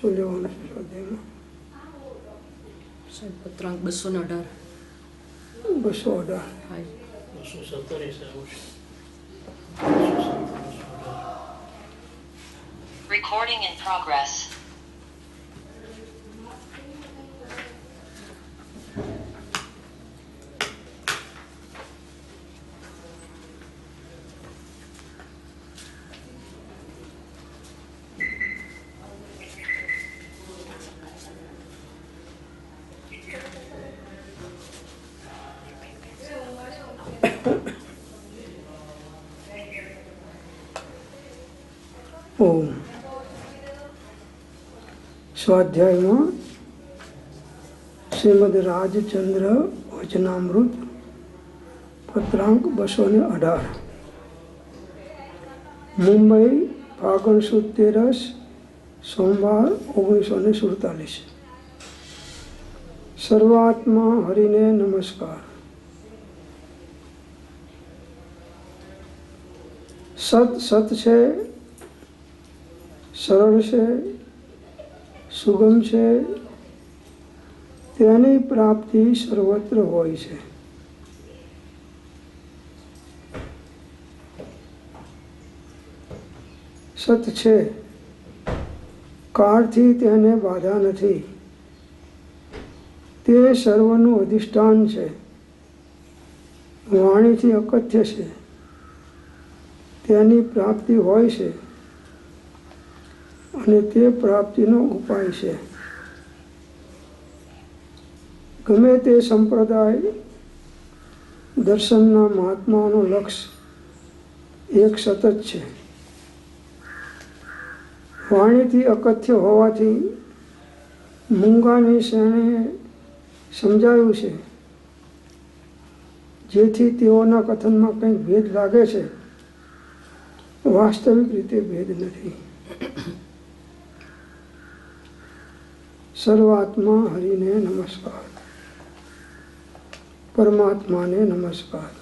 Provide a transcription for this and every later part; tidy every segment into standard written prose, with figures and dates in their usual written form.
શું લેવાનું છે સ્વાધ્યાયમાં? સાહેબ પત્રાંક 218. 218. હા. 217 Recording in progress. ઓમ. સ્વાધ્યાયમાં શ્રીમદ રાજચંદ્ર વચનામૃત પત્રાંક 218. મુંબઈ ફાગણ સુદ 13 સોમવાર 1947. સર્વાત્મા હરિને નમસ્કાર. સત સત છે, સરળ છે, સુગમ છે, તેની પ્રાપ્તિ સર્વત્ર હોય છે. સત છે, કાળથી તેને બાધા નથી, તે સર્વનું અધિષ્ઠાન છે, વાણીથી અકથ્ય છે, તેની પ્રાપ્તિ હોય છે અને તે પ્રાપ્તિનો ઉપાય છે. ગમે તે સંપ્રદાય દર્શનના મહાત્માઓનું લક્ષ્ય એક સતત છે. વાણીથી અકથ્ય હોવાથી મૂંગાની શ્રેણીએ સમજાયું છે, જેથી તેઓના કથનમાં કંઈક ભેદ લાગે છે, વાસ્તવિક રીતે ભેદ નથી. સર્વાત્મા હરિને નમસ્કાર. પરમાત્માને નમસ્કાર.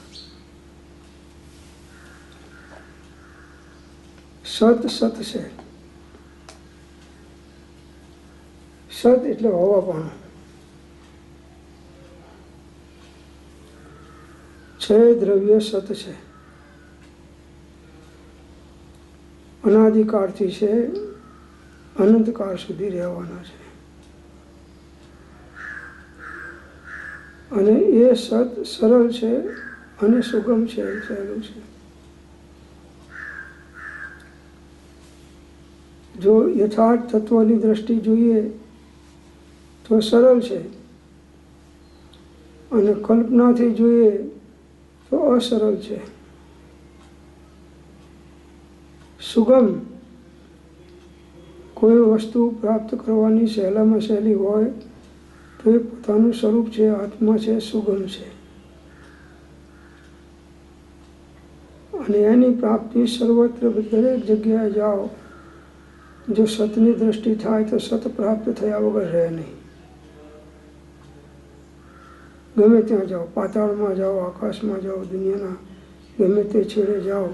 સત સત છે. સત એટલે હોવાપણું. છે દ્રવ્ય સત છે, અનાદિકાળથી છે, અનંતકાળ સુધી રહેવાના છે. અને એ સત સરળ છે અને સુગમ છે, સહેલું છે. જો યથાર્થ તત્વની દ્રષ્ટિ જોઈએ તો સરળ છે, અને કલ્પનાથી જોઈએ તો અસરળ છે. સુગમ કોઈ વસ્તુ પ્રાપ્ત કરવાની સહેલામાં સહેલી હોય તો એ પોતાનું સ્વરૂપ છે, આત્મા છે, સુગમ છે. અને એની પ્રાપ્તિ સર્વત્ર દરેક જગ્યાએ જાઓ, જો સતની દ્રષ્ટિ થાય તો સત પ્રાપ્ત થયા વગર રહે નહીં. ગમે ત્યાં જાઓ, પાતાળમાં જાઓ, આકાશમાં જાઓ, દુનિયાના ગમે તે છેડે જાઓ,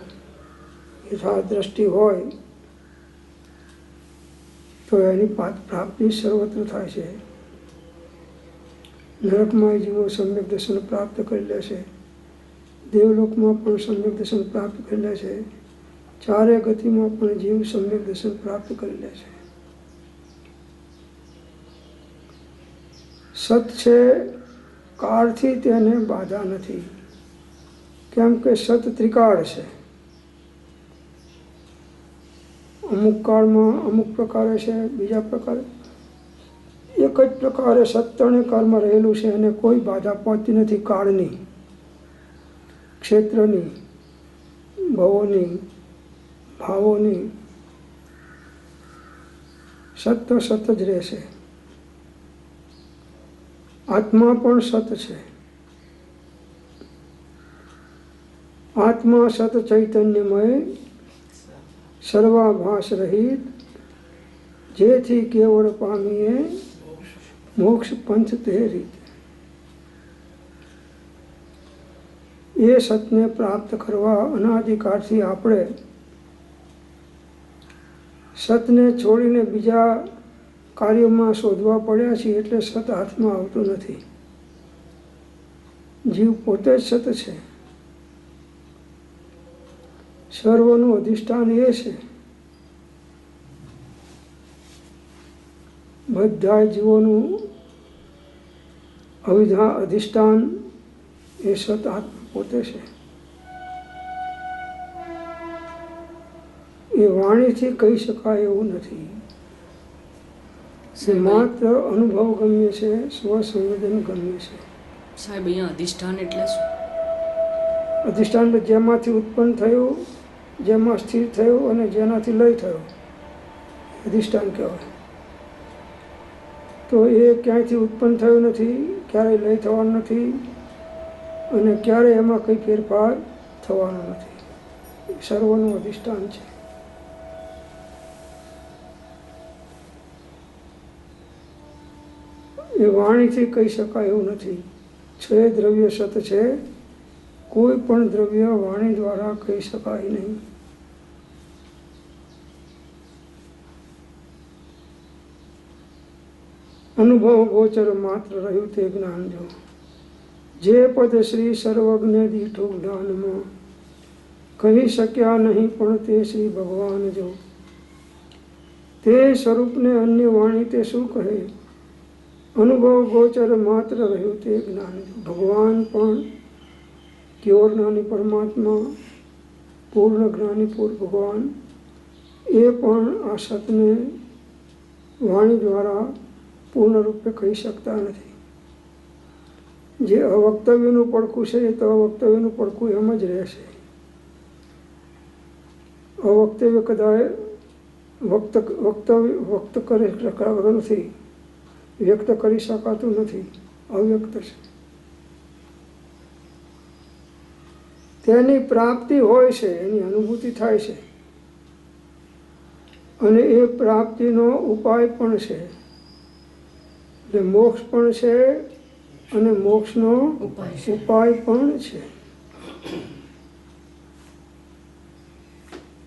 યથાર્થ દ્રષ્ટિ હોય તો એની પ્રાપ્તિ સર્વત્ર થાય છે. નરકમાં જીવો સમ્યક દર્શન પ્રાપ્ત કરી લે છે, દેવલોકમાં પણ સમ્યક દર્શન પ્રાપ્ત કરી લે છે, ચારે ગતિમાં પણ જીવ સમ્યક દર્શન પ્રાપ્ત કરી લે છે. સત છે, કાળથી તેને બાધા નથી, કેમ કે સત ત્રિકાળ છે. અમુક કાળમાં અમુક પ્રકારે છે, બીજા પ્રકારે એક જ પ્રકારે સત્યને કર્મ રહેલું છે અને કોઈ બાધા પહોંચતી નથી. કાળની, ક્ષેત્રની, ભવોની, ભાવોની, સત્ય સત જ રહેશે. આત્મા પણ સત છે. આત્મા સત ચૈતન્યમય, સર્વાભાસ રહિત, જેથી કેવળ પામીએ મોક્ષ પંથ તે રીત. એ સતને પ્રાપ્ત કરવા અનાદિકાળથી આપણે સતને છોડીને બીજા કાર્યોમાં શોધવા પડ્યા છીએ એટલે સત હાથમાં આવતું નથી. જીવ પોતે જ સત છે. સર્વનું અધિષ્ઠાન એ છે. બધા જીવોનું અધિષ્ઠાન એ સત આત્મા પોતે છે. એ વાણીથી કહી શકાય એવું નથી. માત્ર અનુભવ ગમ્ય છે, સ્વસંવેદન ગમ્ય છે. સાહેબ, અહીંયા અધિષ્ઠાન એટલે શું? અધિષ્ઠાન જેમાંથી ઉત્પન્ન થયું, જેમાં સ્થિર થયું અને જેનાથી લય થયો, અધિષ્ઠાન કહેવાય. તો એ ક્યાંયથી ઉત્પન્ન થયું નથી, ક્યારેય લય થવાનું નથી અને ક્યારેય એમાં કંઈ ફેરફાર થવાનો નથી. સર્વનું અધિષ્ઠાન છે. એ વાણીથી કહી શકાય એવું નથી. છે દ્રવ્ય સત છે. કોઈ પણ દ્રવ્ય વાણી દ્વારા કહી શકાય નહીં. અનુભવ ગોચર માત્ર રહ્યું તે જ્ઞાન જો. જે પદ શ્રી સર્વજ્ઞ દીઠું જ્ઞાનમાં કહી શક્યા નહીં પણ તે શ્રી ભગવાન જો. તે સ્વરૂપને અન્ય વાણી તે શું કહે? અનુભવ ગોચર માત્ર રહ્યું તે જ્ઞાન જો. ભગવાન પણ કેવળ જ્ઞાની પરમાત્મા, પૂર્ણ જ્ઞાની પૂર્ણ ભગવાન, એ પણ આ સતને વાણી દ્વારા પૂર્ણ રૂપે કહી શકતા નથી. જે અવક્તવ્યનું પડખું છે એ તો અવક્તવ્યનું પડખું એમ જ રહેશે. અવક્તવ્ય કદાચ વ્યક્ત કરી શકાતું નથી, વ્યક્ત કરી શકાતું નથી, અવ્યક્ત છે. તેની પ્રાપ્તિ હોય છે, એની અનુભૂતિ થાય છે અને એ પ્રાપ્તિનો ઉપાય પણ છે. એટલે મોક્ષ પણ છે અને મોક્ષનો ઉપાય પણ છે.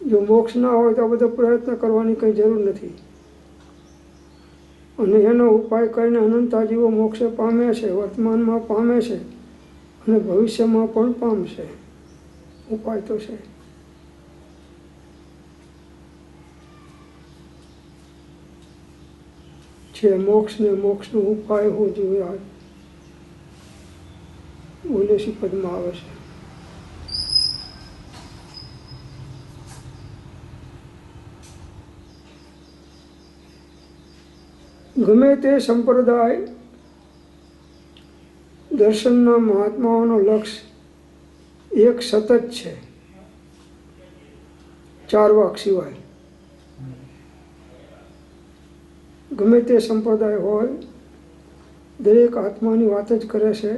જો મોક્ષ ના હોય તો આ બધો પ્રયત્ન કરવાની કંઈ જરૂર નથી અને એનો ઉપાય કરીને અનંતા જીવો મોક્ષ પામે છે, વર્તમાનમાં પામે છે અને ભવિષ્યમાં પણ પામશે. ઉપાય તો છે. મોક્ષ ને મોક્ષનો ઉપાય હું જોયા ઓલેસી પદમાં આવે છે. ગમે તે સંપ્રદાય દર્શનના મહાત્માઓનો લક્ષ્ય એક સતત છે, ચાર વાક સિવાય. ગમે તે સંપ્રદાય હોય, દરેક આત્માની વાત જ કરે છે.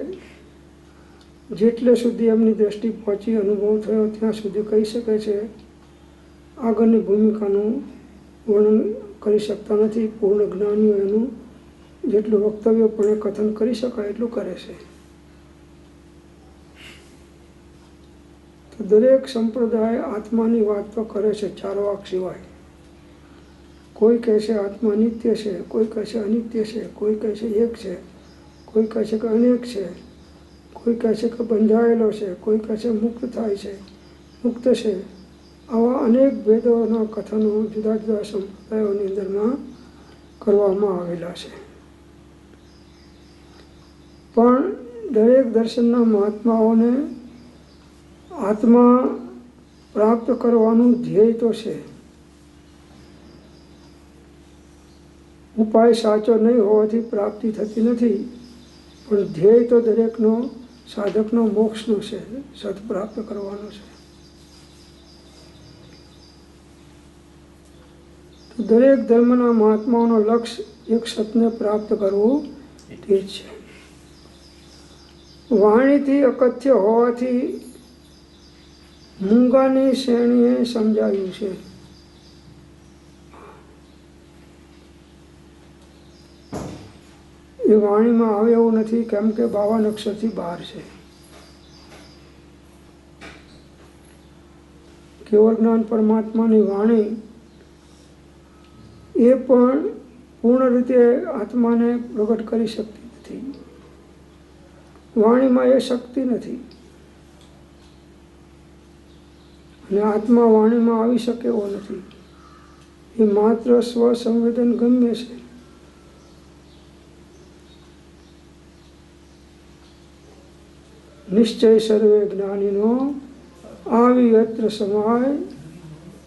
જેટલે સુધી એમની દ્રષ્ટિ પહોંચી, અનુભવ થયો ત્યાં સુધી કહી શકે છે. આગળની ભૂમિકાનું વર્ણન કરી શકતા નથી. પૂર્ણ જ્ઞાનીઓ એનું જેટલું વક્તવ્યપણે કથન કરી શકાય એટલું કરે છે. તો દરેક સંપ્રદાય આત્માની વાત તો કરે છે, ચાર વાક સિવાય. કોઈ કહે છે આત્મા નિત્ય છે, કોઈ કહે છે અનિત્ય છે, કોઈ કહે છે એક છે, કોઈ કહે છે કે અનેક છે, કોઈ કહે છે કે બંધાયેલો છે, કોઈ કહે છે મુક્ત થાય છે, મુક્ત છે. આવા અનેક ભેદોના કથનો જુદા જુદા સંપ્રદાયોની અંદરમાં કરવામાં આવેલા છે. પણ દરેક દર્શનના મહાત્માઓને આત્મા પ્રાપ્ત કરવાનું ધ્યેય તો છે. ઉપાય સાચો નહીં હોવાથી પ્રાપ્તિ થતી નથી, પણ ધ્યેય તો દરેકનો સાધકનો મોક્ષનો છે, સત પ્રાપ્ત કરવાનો છે. તો દરેક ધર્મના મહાત્માઓનો લક્ષ્ય એક સતને પ્રાપ્ત કરવું તે જ છે. વાણીથી અકથ્ય હોવાથી મૂંગાની શ્રેણીએ સમજાવ્યું છે. એ વાણીમાં આવે એવું નથી, કેમ કે બાવન અક્ષરથી બહાર છે. કેવળ જ્ઞાન પરમાત્માની વાણી એ પણ પૂર્ણ રીતે આત્માને પ્રગટ કરી શકતી નથી. વાણીમાં એ શક્તિ નથી અને આત્મા વાણીમાં આવી શકે એવો નથી. એ માત્ર સ્વસંવેદન ગમ્ય છે. નિશ્ચય સર્વે જ્ઞાનીનો આવી અત્ર સમાય,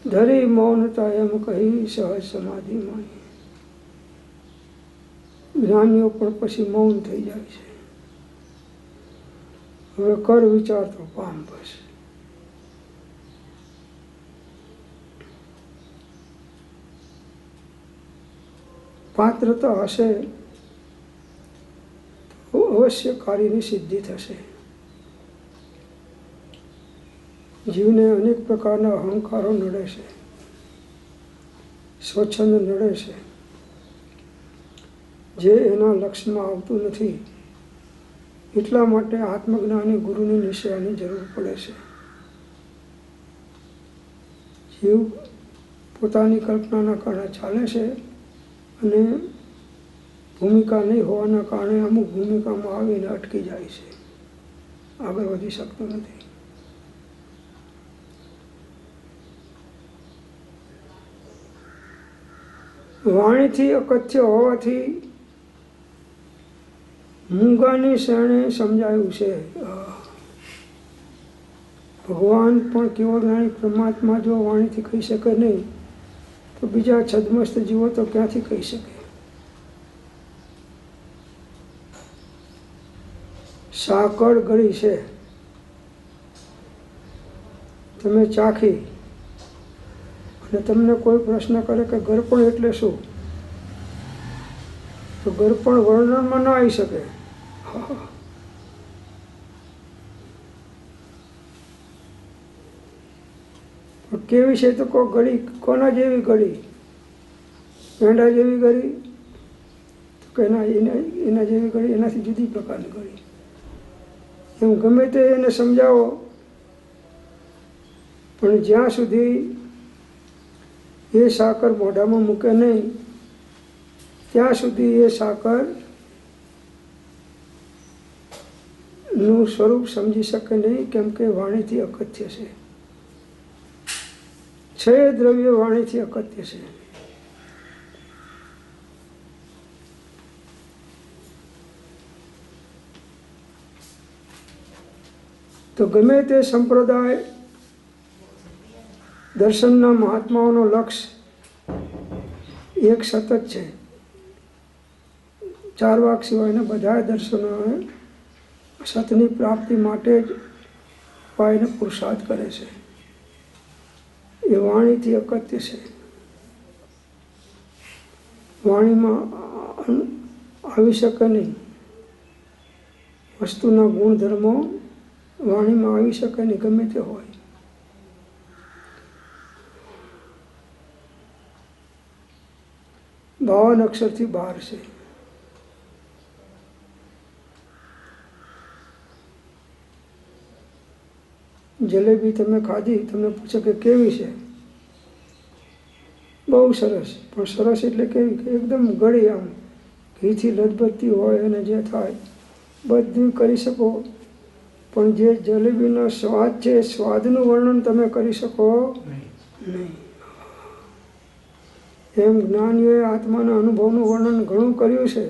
ધરી મૌનતા એમ કહી સહજ સમાધિ માની. જ્ઞાનીઓ પણ પછી મૌન થઈ જાય છે. હવે કર વિચાર તો પામ બસ. પાત્રતા હશે તો અવશ્ય કાર્યની સિદ્ધિ થશે. જીવને અનેક પ્રકારના અહંકારો નડે છે, સ્વચ્છંદ નડે છે, જે એના લક્ષ્યમાં આવતું નથી. એટલા માટે આત્મજ્ઞાની ગુરુની નિશ્ચયની જરૂર પડે છે. જીવ પોતાની કલ્પનાના કારણે ચાલે છે અને ભૂમિકા નહીં હોવાના કારણે અમુક ભૂમિકામાં આવીને અટકી જાય છે, આગળ વધી શકતો નથી. વાણીથી અકથ્ય હોવાથી મૂંગાની શરણે સમજાયું છે. ભગવાન પણ કેવો જ્ઞાની પરમાત્મા જો વાણીથી કહી શકે નહીં તો બીજા છદમસ્ત જીવો તો ક્યાંથી કહી શકે. સાકળ ગળી છે, તમે ચાખી અને તમને કોઈ પ્રશ્ન કરે કે ગળપણ એટલે શું, તો ગળપણ વર્ણનમાં ના આવી શકે. કેવી છે તો કોઈ ગળી, કોના જેવી ગળી, પેંડા જેવી ગળી કે એના જેવી ગળી, એનાથી જુદી પ્રકારની ગળી. એમ ગમે તે એને સમજાવો પણ જ્યાં સુધી એ સાકર મોઢામાં મૂકે નહીં ત્યાં સુધી એ સાકર નું સ્વરૂપ સમજી શકે નહીં, કેમ કે વાણીથી અકથ્ય છે. છ દ્રવ્ય વાણીથી અકથ્ય છે. તો ગમે તે સંપ્રદાય દર્શનના મહાત્માઓનો લક્ષ્ય એક સતત છે. ચાર વાક સિવાયના બધા દર્શનો સતની પ્રાપ્તિ માટે જ ઉપાયને પુરુષાર્થ કરે છે. એ વાણીથી અકથ્ય છે. વાણીમાં આવી શકે નહીં. વસ્તુના ગુણધર્મો વાણીમાં આવી શકે નહીં, ગમે તે હોય. 52 અક્ષરથી બહાર છે. જલેબી તમે ખાધી, તમને પૂછે કે કેવી છે, બહુ સરસ. પણ સરસ એટલે કેવી કે એકદમ ગળી, આમ ઘીથી લથબથતી હોય અને જે થાય બધું કરી શકો, પણ જે જલેબીનો સ્વાદ છે એ સ્વાદનું વર્ણન તમે કરી શકો નહીં. એમ જ્ઞાનીઓએ આત્માના અનુભવનું વર્ણન ઘણું કર્યું છે,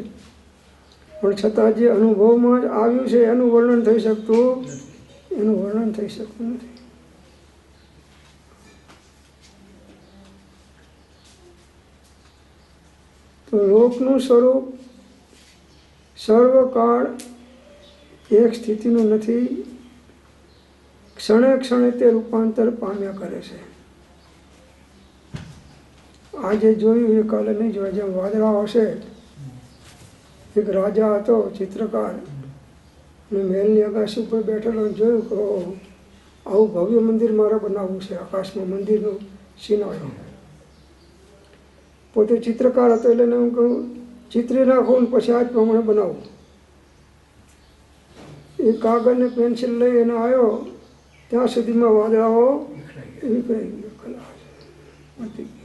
પણ છતાં જે અનુભવમાં જ આવ્યું છે એનું વર્ણન થઈ શકતું નથી. તો લોકનું સ્વરૂપ સર્વકાળ એક સ્થિતિનું નથી, ક્ષણે ક્ષણે તે રૂપાંતર પામ્યા કરે છે. આજે જોયું એ કાલે નહીં જોયા. જેમ વાદળા આવશે, એક રાજા હતો ચિત્રકાર, અને મહેલની અગાસી ઉપર બેઠેલો, જોયું કે આવું ભવ્ય મંદિર મારે બનાવવું છે. આકાશમાં મંદિરનું સીન આવ્યો. પોતે ચિત્રકાર હતો એટલે હું કહું ચિત્રી નાખું ને પછી આ જ પ્રમાણે બનાવું. એ કાગળ ને પેન્સિલ લઈ એને આવ્યો, ત્યાં સુધીમાં વાદળાઓ વિખરાઈ ગયો, ખલાસ પતી ગયો.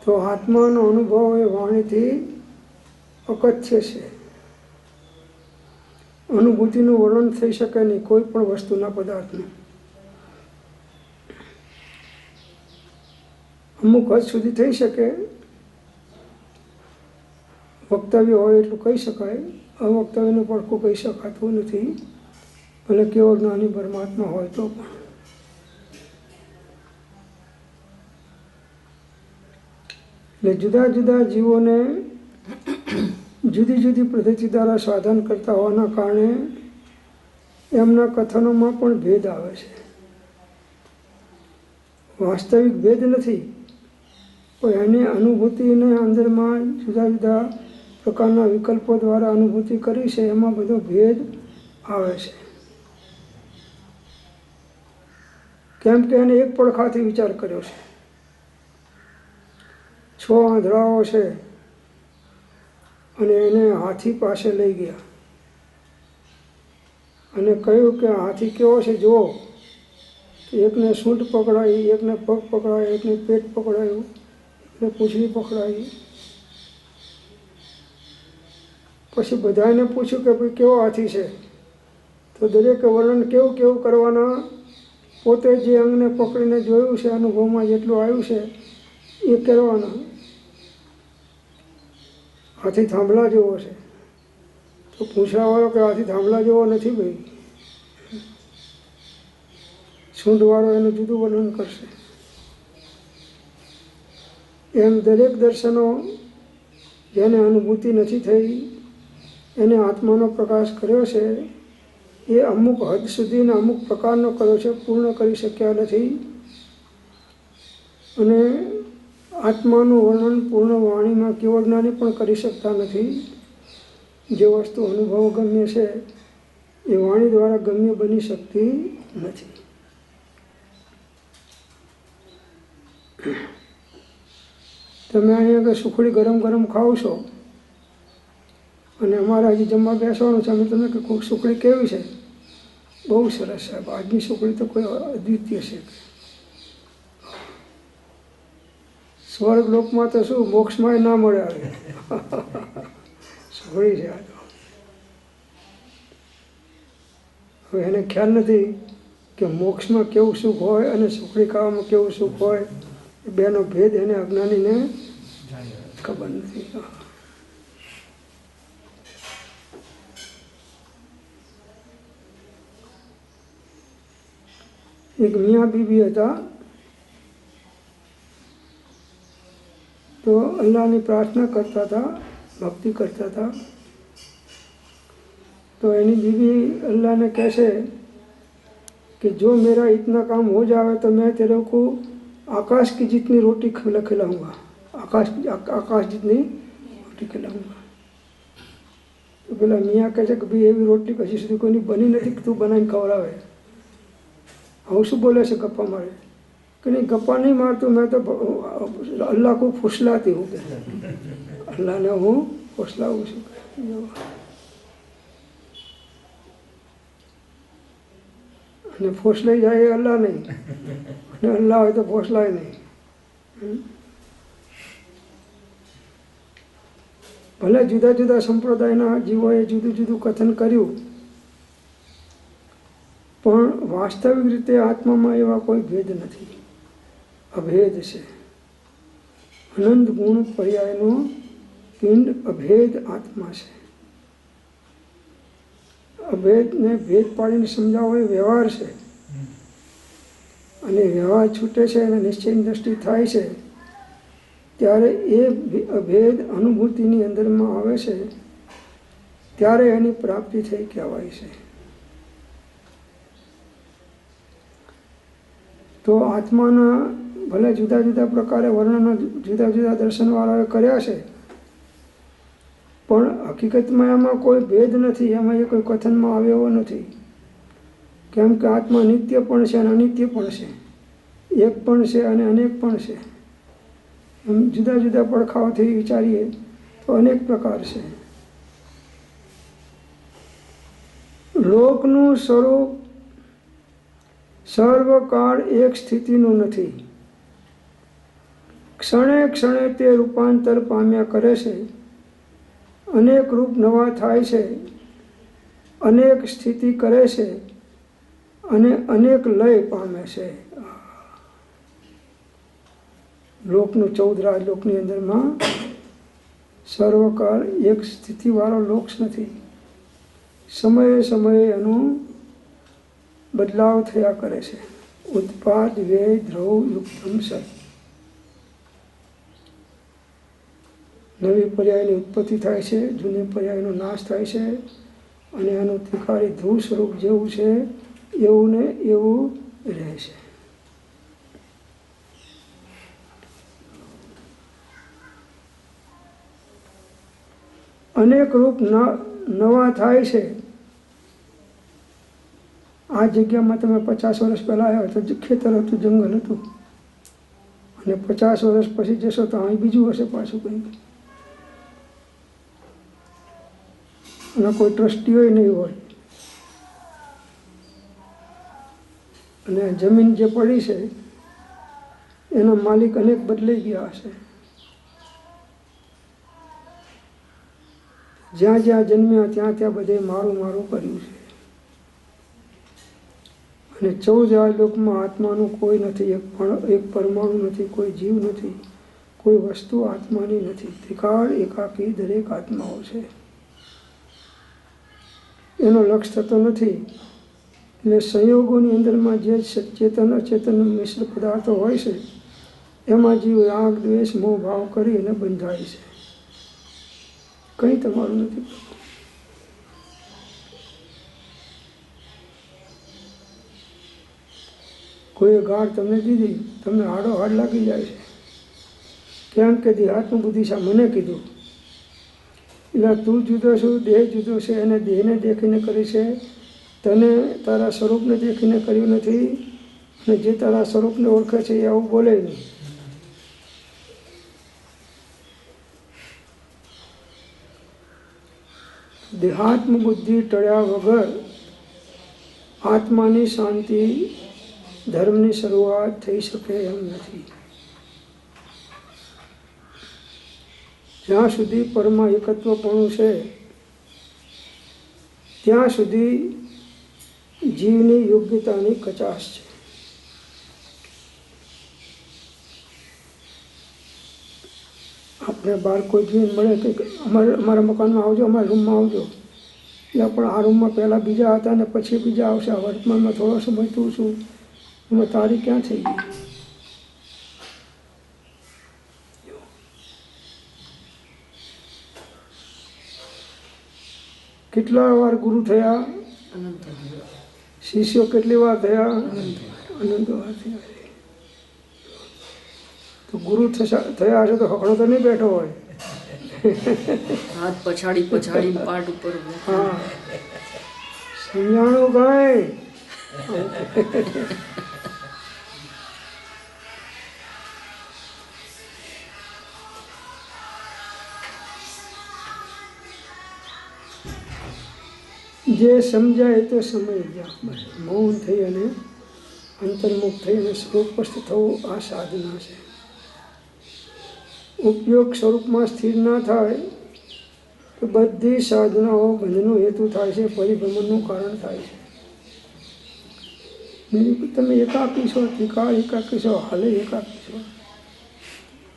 તો આત્માનો અનુભવ એ વાણીથી અકથ્ય છે. અનુભૂતિનું વર્ણન થઈ શકે નહીં કોઈ પણ વસ્તુના પદાર્થનું. અમુક હદ સુધી થઈ શકે, વક્તવ્ય હોય એટલું કહી શકાય, અવક્તવ્યનું પડખું કહી શકાતું નથી, ભલે કેવો જ્ઞાની પરમાત્મા હોય તો પણ. એટલે જુદા જુદા જીવોને જુદી જુદી પદ્ધતિ દ્વારા સાધન કરતા હોવાના કારણે એમના કથનોમાં પણ ભેદ આવે છે. વાસ્તવિક ભેદ નથી, પણ એની અનુભૂતિને અંદરમાં જુદા જુદા પ્રકારના વિકલ્પો દ્વારા અનુભૂતિ કરી છે, એમાં બધો ભેદ આવે છે. કેમ કે એને એક પડખાથી વિચાર કર્યો છે. 6 આંધળાઓ છે અને એને હાથી પાસે લઈ ગયા અને કહ્યું કે હાથી કેવો છે જુઓ. એકને સૂંઢ પકડાઈ, એકને પગ પકડાય, એકને પેટ પકડાયું, એકને પૂંછડી પકડાઈ. પછી બધાને પૂછ્યું કે ભાઈ કેવો હાથી છે, તો દરેકે વર્ણન કેવું કેવું કરવાના, પોતે જે અંગને પકડીને જોયું છે, અનુભવમાં જેટલું આવ્યું છે એ કરવાના. હાથી થાંભલા જેવો છે, તો પૂછવાવાળો કે હાથી થાંભલા જેવો નથી ભાઈ, સૂંઢવાળો એનું જુદું વર્ણન કરશે. એમ દરેક દર્શનો જેને અનુભૂતિ નથી થઈ, એને આત્માનો પ્રકાશ કર્યો છે, એ અમુક હદ સુધીને અમુક પ્રકારનો કર્યો છે, પૂર્ણ કરી શક્યા નથી. અને આત્માનું વર્ણન પૂર્ણ વાણીમાં કેવો જ્ઞાની પણ કરી શકતા નથી. જે વસ્તુ અનુભવ ગમ્ય છે એ વાણી દ્વારા ગમ્ય બની શકતી નથી. તમે અહીંયા આગળ સુખડી ગરમ ગરમ ખાઓ છો અને અમારે હજી જમવા બેસવાનું છે, અમે તમને કે સુખડી કેવી છે? બહુ સરસ સાહેબ, આજની સુખડી તો કોઈ અદ્વિતીય છે. સ્વર્ગ લોકમાં તો શું, મોક્ષમાં ના મળે આવે સુખડી છે આ તો. હવે એને ખ્યાલ નથી કે મોક્ષમાં કેવું સુખ હોય અને સુખડી ખાવામાં કેવું સુખ હોય, એ બેનો ભેદ એને અજ્ઞાનીને ખબર નથી. એક મિયા બીબી હતા, તો અલ્લાહની પ્રાર્થના કરતા હતા, ભક્તિ કરતા હતા. तो एनी बीवी अल्लाह ने कैसे कि जो मेरा इतना काम हो जाए तो मैं तेरे को आकाश की जितनी रोटी खिलाऊंगा, आकाश जितनी रोटी खिलाऊंगा. तो पेला मियाँ कहे कि भाई एवी रोटी कशी सुधी कोई बनी नहीं कि तू बनाई खवड़ावे. હું શું બોલે છે ગપ્પા મારે કે નહીં, ગપ્પા નહીં મારતું, मैं तो अल्लाह को फुसलाती हूँ, अल्लाह ने હું ફુસલાવું છું. અને ફોસલાઈ જાય એ અલ્લાહ નહીં, અને અલ્લાહ હોય તો ફોસલાય નહીં. ભલે જુદા જુદા સંપ્રદાયના જીવોએ જુદું જુદું કથન કર્યું, પણ વાસ્તવિક રીતે આત્મામાં એવા કોઈ ભેદ નથી, અભેદ છે. અનંત ગુણ પર્યાયનો પિંડ અભેદ આત્મા છે. અભેદને ભેદ પાડીને સમજાવવો એ વ્યવહાર છે, અને વ્યવહાર છૂટે છે અને નિશ્ચયની દ્રષ્ટિ થાય છે ત્યારે એ અભેદ અનુભૂતિની અંદરમાં આવે છે, ત્યારે એની પ્રાપ્તિ થઈ કહેવાય છે. તો આત્માના ભલે જુદા જુદા પ્રકારે વર્ણન જુદા જુદા દર્શનવાળાએ કર્યા છે, પણ હકીકતમાં એમાં કોઈ ભેદ નથી, એમાં એ કોઈ કથનમાં આવે એવો નથી. કેમ કે આત્મા નિત્ય પણ છે અને અનિત્ય પણ છે, એક પણ છે અને અનેક પણ છે. એમ જુદા જુદા પડખાઓથી વિચારીએ તો અનેક પ્રકાર છે. લોકનું સ્વરૂપ સર્વકાળ એક સ્થિતિનું નથી. ક્ષણે ક્ષણે તે રૂપાંતર પામ્યા કરે છે. અનેક રૂપ નવા થાય છે, અનેક સ્થિતિ કરે છે અને અનેક લય પામે છે. લોકનું 14 રાજલોકની અંદરમાં સર્વકાળ એક સ્થિતિવાળો લોક નથી. સમયે સમયે એનું બદલાવ થયા કરે છે. ઉત્પાદ વ્યય ધ્રુવ યુક્તમ સત. નવી પર્યાયની ઉત્પત્તિ થાય છે, જૂની પર્યાયનો નાશ થાય છે અને એનું ત્રિકાળી ધ્રુવ સ્વરૂપ જેવું છે એવું ને એવું રહે છે. અનેક રૂપ નવા થાય છે. આ જગ્યામાં તમે 50 વર્ષ પહેલાં આવ્યા તો ખેતર હતું, જંગલ હતું, અને 50 વર્ષ પછી જશો તો અહીં બીજું હશે પાછું કંઈક. અને કોઈ ટ્રસ્ટીઓ નહીં હોય. અને જમીન જે પડી છે એના માલિક અનેક બદલાઈ ગયા હશે. જ્યાં જ્યાં જન્મ્યા ત્યાં ત્યાં બધે મારું મારું કર્યું છે. અને 14 રાજલોકમાં આત્માનું કોઈ નથી, એક પરમાણુ નથી, કોઈ જીવ નથી, કોઈ વસ્તુ આત્માની નથી. ત્રિકાળ એકાકી દરેક આત્માઓ છે. એનો લક્ષ થતો નથી. એટલે સંયોગોની અંદરમાં જે ચેતન અચેતન મિશ્ર પદાર્થો હોય છે એમાં જીવ રાગ દ્વેષ મોહ ભાવ કરી અને બંધાય છે. કંઈ તમારું નથી. કોઈએ ગાઢ તમને દીધી, તમને હાડો હાડ લાગી જાય છે. કેમ કે દેહાતનું બુદ્ધિશા મને કીધું. એટલે તું જુદો છું, દેહ જુદો છે, એને દેહને દેખીને કરી છે, તને તારા સ્વરૂપને દેખીને કર્યું નથી. અને જે તારા સ્વરૂપને ઓળખે છે એ આવું બોલે નહીં. દેહાત્મ બુદ્ધિ ટળ્યા વગર આત્માની શાંતિ ધર્મની શરૂઆત થઈ શકે એમ નથી. જ્યાં સુધી પરમા એકત્વપણું છે ત્યાં સુધી જીવની યોગ્યતાની કચાશ છે. આપણે બહાર કોઈ જીવ મળે કે અમારા મકાનમાં આવજો, અમારા રૂમમાં આવજો, એટલે પણ આ રૂમમાં પહેલાં બીજા હતા ને પછી બીજા આવશે. આ વર્તમાનમાં થોડો સમય તું છું, એમાં તારી ક્યાં થઈ ગઈ? કેટલા વાર ગુરુ થયા? શિષ્યો કેટલી વાર થયા? અનંત વાર થયા. તો ગુરુ થયા હશે તો હકડો તો નહીં બેઠો હોય. હાથ પછાડી પછાડી પાટ ઉપર. હા, સમજાણું કાંઈ? જે સમજાય તો સમય ગયા. બસ મૌન થઈ અને અંતર્મુખ થઈ અને સ્વરૂપસ્થ થવું આ સાધના છે. ઉપયોગ સ્વરૂપમાં સ્થિર ના થાય તો બધી સાધનાઓ બંધનો હેતુ થાય છે, પરિભ્રમણનું કારણ થાય છે. તમે એકાકી છો, ત્રિકાળ એકાકી છો, હાલે એકાકી છો,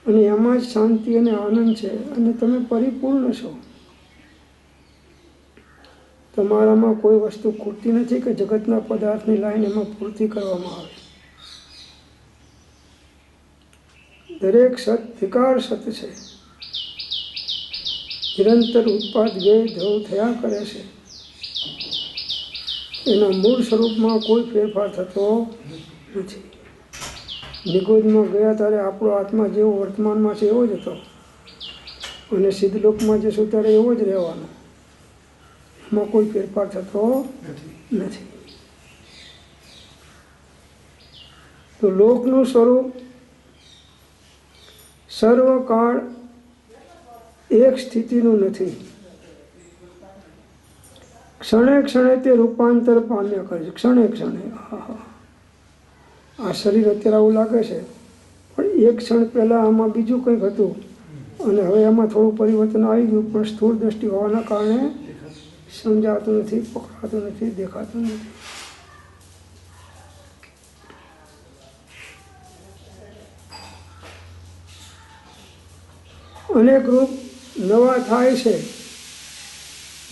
અને એમાં જ શાંતિ અને આનંદ છે. અને તમે પરિપૂર્ણ છો. તમારામાં કોઈ વસ્તુ ખૂટતી નથી કે જગતના પદાર્થની લાઈન એમાં પૂર્તિ કરવામાં આવે. દરેક સત ત્રિકાળ સત છે. નિરંતર ઉત્પાદ વ્યય ધ્રુવ થયા કરે છે. એના મૂળ સ્વરૂપમાં કોઈ ફેરફાર થતો નથી. નિગોદમાં ગયા ત્યારે આપણો આત્મા જેવો વર્તમાનમાં છે એવો જ હતો, અને સિદ્ધલોકમાં જશું ત્યારે એવો જ રહેવાનો. એમાં કોઈ ફેરફાર થતો નથી. તો લોકનું સ્વરૂપ સર્વકાળ એક સ્થિતિનું નથી. ક્ષણે ક્ષણે તે રૂપાંતર પામ્યા કરે છે, ક્ષણે ક્ષણે. આહા, આ શરીર અત્યારે આવું લાગે છે, પણ એક ક્ષણ પહેલાં આમાં બીજું કંઈક હતું અને હવે એમાં થોડું પરિવર્તન આવી ગયું, પણ સ્થૂળ દ્રષ્ટિ હોવાના કારણે સમજાતું નથી, પકડાતું નથી, દેખાતું નથી. અનેક રૂપ નવા થાય છે,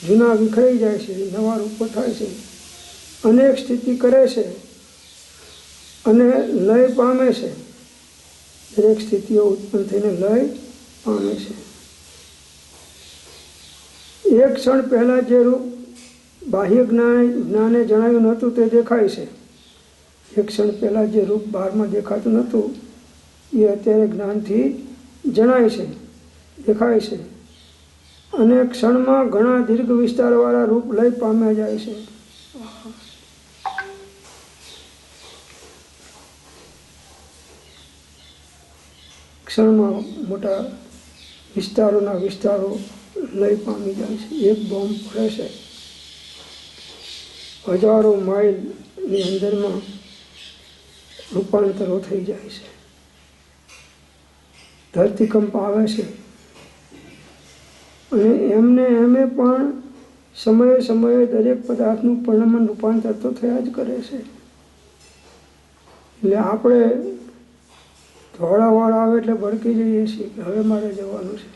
જૂના વિખરાઈ જાય છે, નવા રૂપો થાય છે, અનેક સ્થિતિ કરે છે અને લય પામે છે. દરેક સ્થિતિઓ ઉત્પન્ન થઈને લય પામે છે. એક ક્ષણ પહેલાં જે રૂપ બાહ્ય જ્ઞાને જણાવ્યું નહોતું તે દેખાય છે. એક ક્ષણ પહેલાં જે રૂપ બહારમાં દેખાતું નહોતું એ અત્યારે જ્ઞાનથી જણાય છે, દેખાય છે. અને ક્ષણમાં ઘણા દીર્ઘ વિસ્તારવાળા રૂપ લય પામ્યા જાય છે. ક્ષણમાં મોટા વિસ્તારોના વિસ્તારો લય પામી જાય છે. એક બોમ્બ પડે છે, હજારો માઇલની અંદરમાં રૂપાંતરો થઈ જાય છે. ધરતીકંપ આવે છે અને એમે પણ સમયે સમયે દરેક પદાર્થનું પરિણામ રૂપાંતર તો થયા જ કરે છે. એટલે આપણે ધોળાવાળ આવે એટલે ભડકી જઈએ છીએ કે હવે મારે જવાનું છે.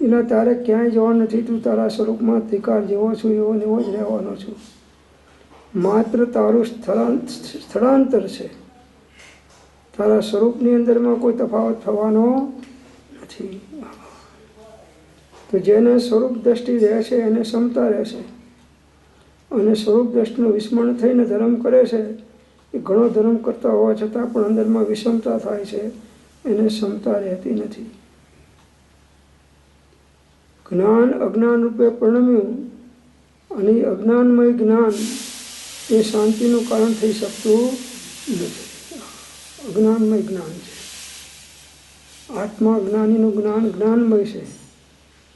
એટલે તારે ક્યાંય જવાનું નથી, તું તારા સ્વરૂપમાં ત્રિકાળ જેવો છું એવો ને એવો જ રહેવાનો છું. માત્ર તારું સ્થળાંતર છે, તારા સ્વરૂપની અંદરમાં કોઈ તફાવત થવાનો નથી. તો જેને સ્વરૂપ દ્રષ્ટિ રહે છે એને ક્ષમતા રહેશે, અને સ્વરૂપ દ્રષ્ટિનું વિસ્મરણ થઈને ધર્મ કરે છે એ ઘણો ધર્મ કરતા હોવા છતાં પણ અંદરમાં વિષમતા થાય છે, એને ક્ષમતા રહેતી નથી. જ્ઞાન અજ્ઞાન રૂપે પરિણમ્યું અને અજ્ઞાનમય જ્ઞાન એ શાંતિનું કારણ થઈ શકતું નથી. અજ્ઞાનમય જ્ઞાન છે. આત્મા જ્ઞાનીનું જ્ઞાન જ્ઞાનમય છે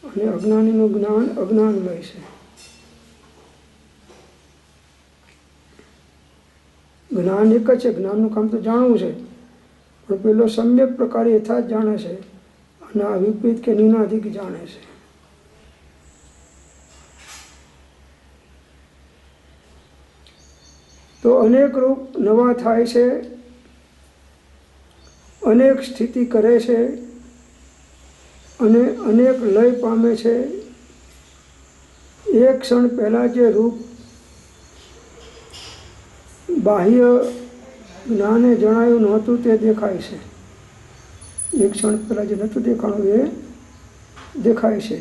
અને અજ્ઞાનીનું જ્ઞાન અજ્ઞાનમય છે. જ્ઞાન એક જ છે, જ્ઞાનનું કામ તો જાણવું છે, પણ પેલો સમ્યક પ્રકારે યથાર્થ જાણે છે અને આ વિપરીત કે ન્યૂનાધિક જાણે છે. તો અનેક રૂપ નવા થાય છે, અનેક સ્થિતિ કરે છે અને અનેક લય પામે છે. એક ક્ષણ પહેલાં જે રૂપ બાહ્ય જ્ઞાને જણાયું નહોતું તે દેખાય છે. એક ક્ષણ પહેલાં જે નહોતું દેખાણું એ દેખાય છે.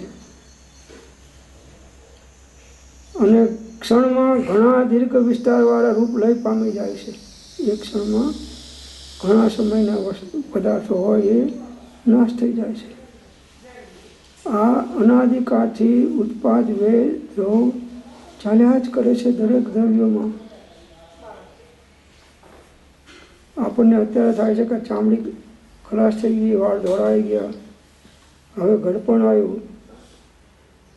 અને ક્ષણમાં ઘણા દીર્ઘ વિસ્તારવાળા રૂપ લય પામી જાય છે. એક ક્ષણમાં ઘણા સમયના પદાર્થો હોય એ નાશ થઈ જાય છે. આ અનાદિકાળથી ઉત્પાદ વ્યય દ્રવ ચાલ્યા જ કરે છે દરેક દ્રવ્યોમાં. આપણને અત્યારે થાય છે કે ચામડી ખલાસ થઈ ગઈ, વાળ ધોળાઈ ગયા, હવે ઘડપણ આવ્યું.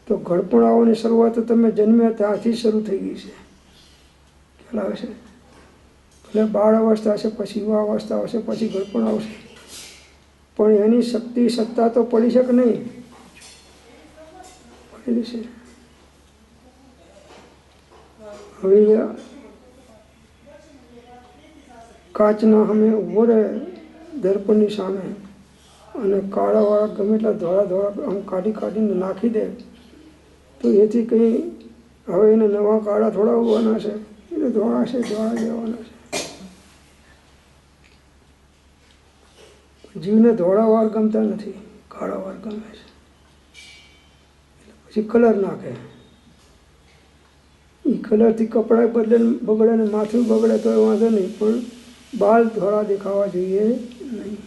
તો ઘડપણ આવવાની શરૂઆત તો તમે જન્મ્યા ત્યાંથી શરૂ થઈ ગઈ છે, ખ્યાલ આવે છે. એટલે બાળ અવસ્થા છે, પછી યુવા અવસ્થા આવશે, પછી ઘડપણ આવશે, પણ એની શક્તિ સત્તા તો પડી છે કે નહીં? પડેલી છે. હવે કાચના સામે ઊભો રહે દર્પણની સામે અને કાળાવાળા ગમે એટલા ધોળા ધોળા આમ કાઢીને નાખી દે તો એથી કંઈ હવે એને નવા કાળા થોડા ઉગવાના છે, એટલે ધોળા છે, ધોળા જવાના છે. જીવને ધોળા વાળ ગમતા નથી, કાળા વાળ ગમે છે. પછી કલર નાખે, એ કલરથી કપડાં બગડે ને માથું બગડે તો વાંધો નહીં, પણ બાલ ધોળા દેખાવા જોઈએ નહીં.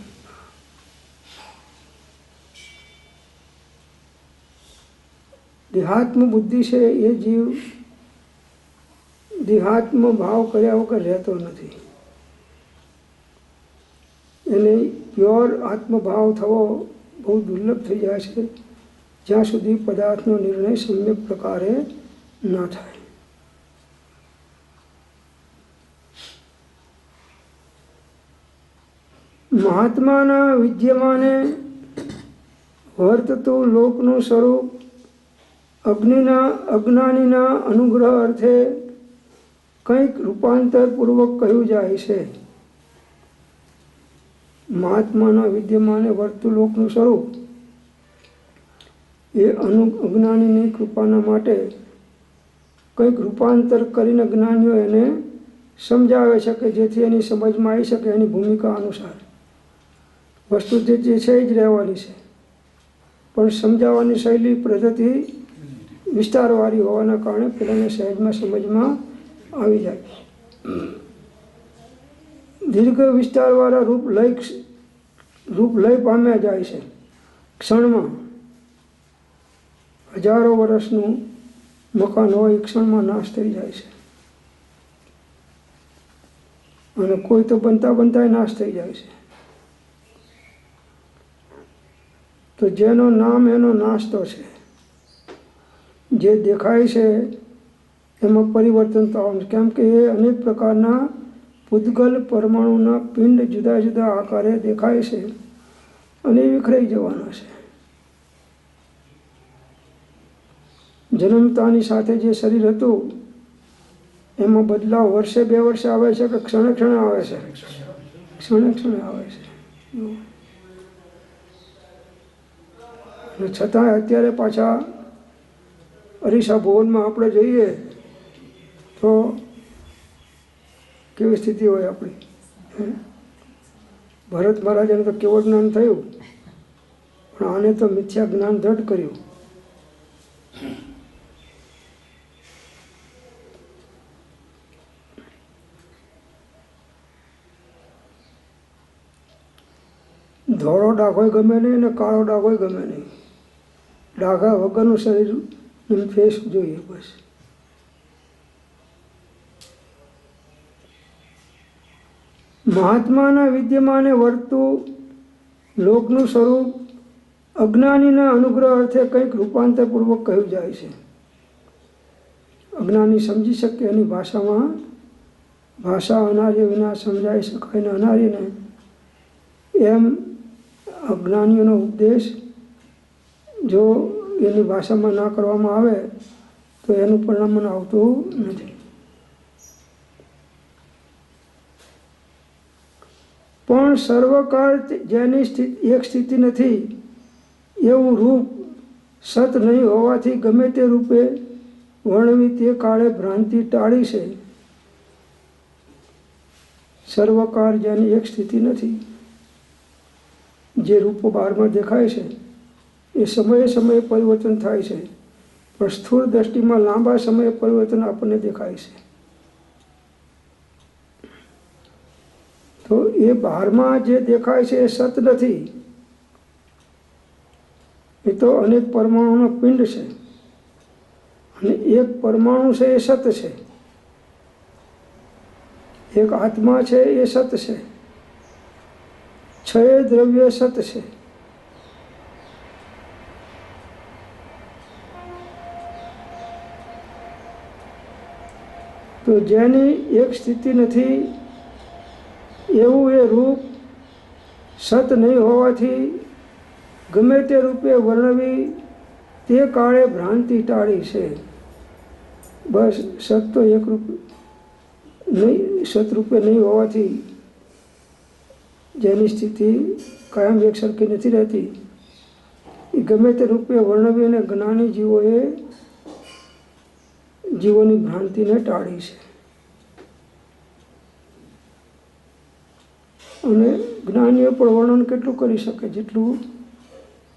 દેહાત્મ બુદ્ધિ છે એ જીવ દેહાત્મ ભાવ કર્યા વગર રહેતો નથી. એને પ્યોર આત્મભાવ થવો બહુ દુર્લભ થઈ જાય છે જ્યાં સુધી પદાર્થનો નિર્ણય સમ્યક પ્રકારે ના થાય. મહાત્માના વિદ્યમાને વર્તતું લોકનું સ્વરૂપ અજ્ઞાનીના અનુગ્રહ અર્થે કંઈક રૂપાંતરપૂર્વક કહ્યું જાય છે. મહાત્માના વિદ્યમાને વર્તતું લોકનું સ્વરૂપ એ અજ્ઞાનીની કૃપાના માટે કંઈક રૂપાંતર કરીને જ્ઞાનીઓ એને સમજાવે છે કે જેથી એની સમજમાં આવી શકે એની ભૂમિકા અનુસાર. વસ્તુ જે છે એ જ રહેવાની છે, પણ સમજાવવાની શૈલી પદ્ધતિ વિસ્તારવાળી હોવાના કારણે પેલાને સહેજમાં સમજમાં આવી જાય. દીર્ઘ વિસ્તારવાળા રૂપ લય પામ્યા જાય છે. ક્ષણમાં હજારો વર્ષનું મકાન હોય એ ક્ષણમાં નાશ થઈ જાય છે, અને કોઈ તો બનતા નાશ થઈ જાય છે. તો જેનો નામ એનો નાશ તો છે. જે દેખાય છે એમાં પરિવર્તન તો આવશે, કેમ કે એ અનેક પ્રકારના પૂતગલ પરમાણુના પિંડ જુદા જુદા આકારે દેખાય છે અને એ વિખરાઈ જવાના છે. જન્મતાની સાથે જે શરીર હતું એમાં બદલાવ વર્ષે 2 વર્ષે આવે છે કે ક્ષણે ક્ષણે આવે છે? ક્ષણે ક્ષણે આવે છે. અને છતાં અત્યારે પાછા અરીસા ભુવનમાં આપણે જઈએ તો કેવી સ્થિતિ હોય આપણી. ભરત મહારાજાને તો કેવળ જ્ઞાન થયું, પણ આને તો મિથ્યા જ્ઞાન દ્રઢ કર્યું. ધોળો ડાઘોય ગમે નહીં અને કાળો ડાઘોય ગમે નહીં. ડાઘા વગરનું શરીર ફેસ જોઈએ બસ. મહાત્માના વિદ્યમાને વર્તતું લોકનું સ્વરૂપ અજ્ઞાનીના અનુગ્રહ અર્થે કંઈક રૂપાંતરપૂર્વક કહ્યું જાય છે. અજ્ઞાની સમજી શકે એની ભાષામાં, ભાષા અનાર્ય વિના સમજાઈ શકાય ને અનાર્યને એમ અજ્ઞાનીઓનો ઉપદેશ જો એની ભાષામાં ના કરવામાં આવે તો એનું પરિણામ આવતું નથી. પણ સર્વકાળ જેની એક સ્થિતિ નથી એવું રૂપ સત નહીં હોવાથી ગમે તે રૂપે વર્ણવી તે કાળે ભ્રાંતિ ટાળી છે. સર્વકાળ જેની એક સ્થિતિ નથી, જે રૂપો બહારમાં દેખાય છે એ સમયે સમયે પરિવર્તન થાય છે, પણ સ્થૂળ દ્રષ્ટિમાં લાંબા સમયે પરિવર્તન આપણને દેખાય છે. તો એ બહારમાં જે દેખાય છે એ સત નથી, એ તો અનેક પરમાણુનો પિંડ છે, અને એક પરમાણુ છે એ સત છે, એક આત્મા છે એ સત છે, 6 દ્રવ્ય સત છે. તો જેની એક સ્થિતિ નથી એવું એ રૂપ સત નહીં હોવાથી ગમે તે રૂપે વર્ણવી તે કાળે ભ્રાંતિ ટાળી છે. બસ સત તો એક રૂપ નહીં, સતરૂપે નહીં હોવાથી જેની સ્થિતિ કાયમ એક સરખી નથી રહેતી એ ગમે તે રૂપે વર્ણવી અને જ્ઞાની જીવોની ભ્રાંતિને ટાળી છે. અને જ્ઞાનીઓ પણ વર્ણન કેટલું કરી શકે, જેટલું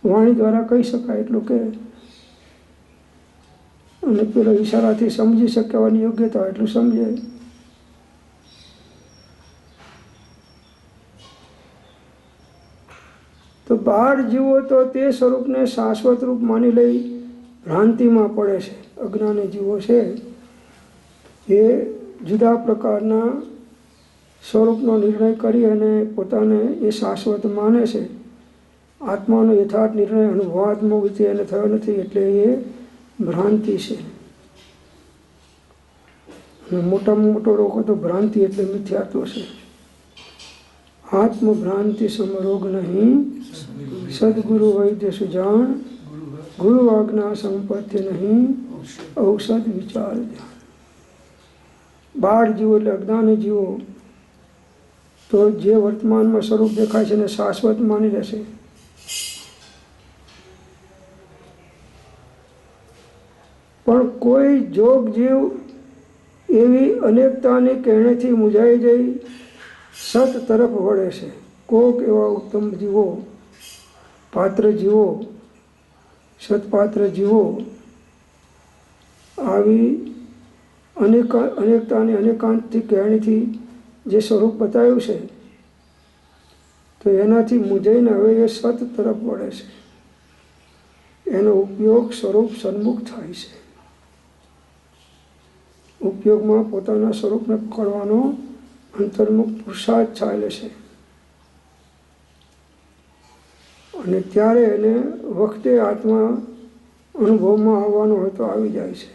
વાણી દ્વારા કહી શકાય એટલું કે, અને પેલો ઈશારાથી સમજી શકવાની યોગ્યતા હોય એટલું સમજે. તો બહાર જીવો તો તે સ્વરૂપને શાશ્વત રૂપ માની લઈ ભ્રાંતિમાં પડે છે. અજ્ઞાની જીવો છે એ જુદા પ્રકારના સ્વરૂપનો નિર્ણય કરી અને પોતાને એ શાશ્વત માને છે. આત્માનો યથાર્થ નિર્ણય અનુભવાત્મક રીતે એને થયો નથી, એટલે એ ભ્રાંતિ છે. અને મોટામાં મોટો રોગ હતો ભ્રાંતિ એટલે મિથ્યાત્વ છે. આત્મભ્રાંતિ સમરોગ નહીં, સદગુરુ વૈદ્ય સુજાણ, ગુરુ આજ્ઞા સંપત્તિ નહીં, ઔષધ વિચાર ધ્યાન. બાળ જીવો એટલે અજ્ઞાની જીવો તો જે વર્તમાનમાં સ્વરૂપ દેખાય છે એને શાશ્વત માની રહેશે. પણ કોઈ જોગ જીવ એવી અનેકતાની કેણેથી મૂંઝાઈ જઈ સત તરફ વળે છે. કોક એવા ઉત્તમ જીવો, પાત્ર જીવો, સત્પાત્ર જીવો આવી અનેકતાની અનેકાંતથી કેણીથી જે સ્વરૂપ બતાવ્યું છે તો એનાથી મૂંઝાઈને હવે એ સત તરફ વળે છે. એનો ઉપયોગ સ્વરૂપ સન્મુખ થાય છે. ઉપયોગમાં પોતાના સ્વરૂપને પકડવાનો અંતર્મુખ પુરુષાર્થ ચાલે છે અને ત્યારે એને વખતે આત્મા અનુભવમાં આવવાનો હોય તો આવી જાય છે.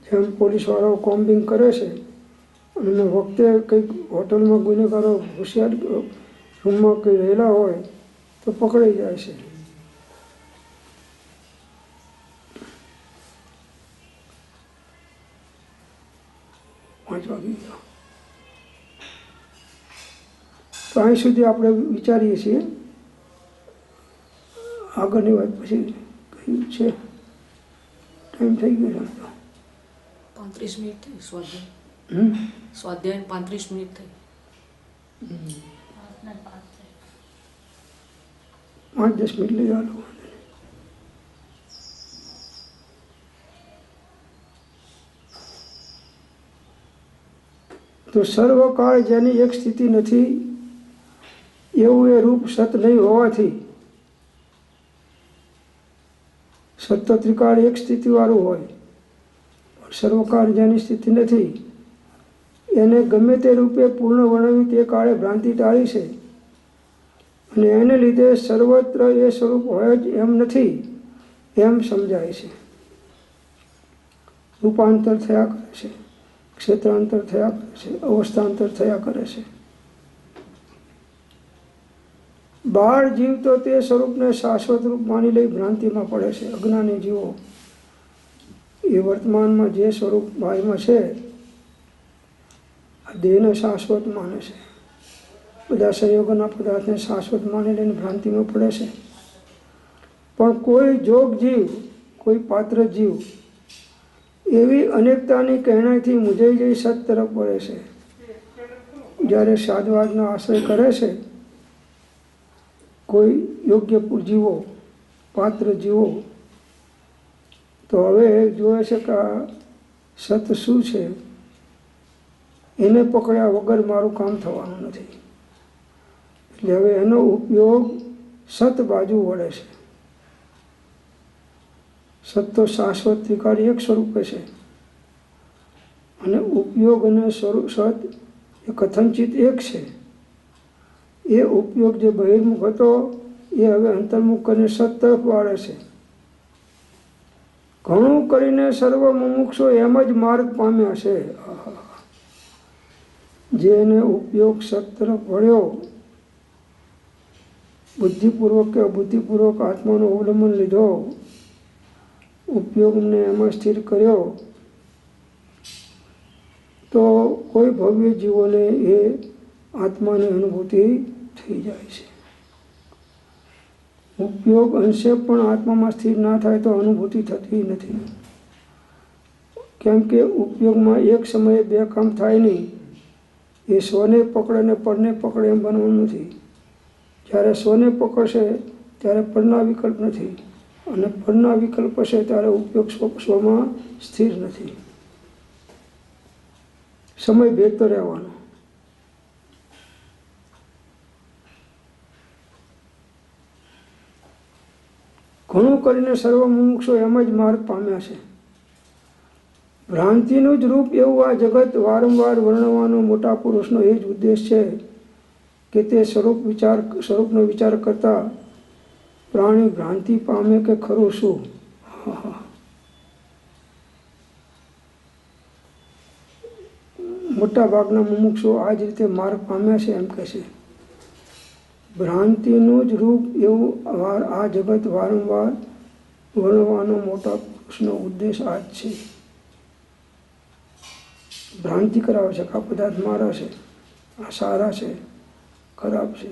જેમ પોલીસવાળાઓ કોમ્બિંગ કરે છે અને વખતે કંઈક હોટલમાં ગુનેગારો હોશિયાર રૂમમાં કંઈ રહેલા હોય તો પકડાઈ જાય છે. 5 વાગી ગયા. તો અહીં સુધી આપણે વિચારીએ છીએ. આગળની વાત પછી કહ્યું છે. ટાઈમ થઈ ગયો છે. 35 મિનિટ થઈ સ્વાધ્યાય. સ્વાધ્યાય 35 મિનિટ થઈ. 5-10 મિનિટ લઈ ચાલો. તો સર્વકાળ જેની એક સ્થિતિ નથી એવું એ રૂપ સત નહીં હોવાથી સત્ય ત્રિકાળ એક સ્થિતિવાળું હોય સર્વકાળ જેની સ્થિતિ નથી એને ગમે તે રૂપે પૂર્ણ વર્ણવી તે કાળે ભ્રાંતિ ટાળી છે અને એને લીધે સર્વત્ર એ સ્વરૂપ હોય જ એમ નથી એમ સમજાય છે. રૂપાંતર થયા કરે છે, ક્ષેત્રાંતર થયા કરે છે, અવસ્થાંતર થયા કરે છે. બાળ જીવ તો તે સ્વરૂપને શાશ્વત રૂપ માની લઈ ભ્રાંતિમાં પડે છે. અજ્ઞાની જીવો એ વર્તમાનમાં જે સ્વરૂપ બાહ્યમાં છે આ દેહને શાશ્વત માને છે. બધા સંયોગોના પદાર્થને શાશ્વત માની લઈને ભ્રાંતિમાં પડે છે. પણ કોઈ જોગ જીવ, કોઈ પાત્ર જીવ એવી અનેકતાની કહેણાથી મૂંઝાઈ જઈ સત તરફ વળે છે. જ્યારે સાધવાદનો આશ્રય કરે છે કોઈ યોગ્ય જીવો, પાત્ર જીવો, તો હવે જોવે છે કે આ સત શું છે એને પકડ્યા વગર મારું કામ થવાનું નથી. એટલે હવે એનો ઉપયોગ સત બાજુ વળે છે. સત તો શાશ્વત ત્રિકાળી એક સ્વરૂપે છે અને ઉપયોગ અને સ્વરૂપ સત એ કથનચિત એક છે. એ ઉપયોગ જે બહિર્મુખ હતો એ હવે અંતર્મુખ કરીને સત તરફ વાળે છે. ઘણું કરીને સર્વ મુમુક્ષો એમ જ માર્ગ પામ્યા છે. જેને ઉપયોગ સત તરફ વળ્યો, બુદ્ધિપૂર્વક કે અબુદ્ધિપૂર્વક આત્માનો અવલંબન લીધો, ઉપયોગને એમાં સ્થિર કર્યો, તો કોઈ ભવ્ય જીવોને એ આત્માની અનુભૂતિ થઈ જાય છે. ઉપયોગ અંશે પણ આત્મામાં સ્થિર ના થાય તો અનુભૂતિ થતી નથી. કેમ કે ઉપયોગમાં એક સમયે બે કામ થાય નહીં. એ સ્વને પકડે ને પરને પકડે એમ બનવાનું નથી. જ્યારે સ્વને પકડશે ત્યારે પરના વિકલ્પ નથી અને પરના વિકલ્પ છે ત્યારે ઉપયોગ સ્વમાં સ્થિર નથી. સમય ભેગતો રહેવાનો. ઘણું કરીને સર્વ મુમુક્ષો એમ જ માર્ગ પામ્યા છે. ભ્રાંતિનું જ રૂપ એવું આ જગત વારંવાર વર્ણવાનો મોટા પુરુષનો એ જ ઉદ્દેશ છે કે તે સ્વરૂપનો વિચાર કરતા પ્રાણી ભ્રાંતિ પામે કે ખરું શું. મોટા ભાગના મુમુક્ષો આ જ રીતે માર્ગ પામ્યા છે એમ કહે છે. ભ્રાંતિનું જ રૂપ એવું આ જગત વારંવાર વર્ણવાનો મોટા પુરુષનો ઉદ્દેશ આ જ છે. ભ્રાંતિ કરાવે છે કે આ પદાર્થ મારા છે, આ સારા છે, ખરાબ છે.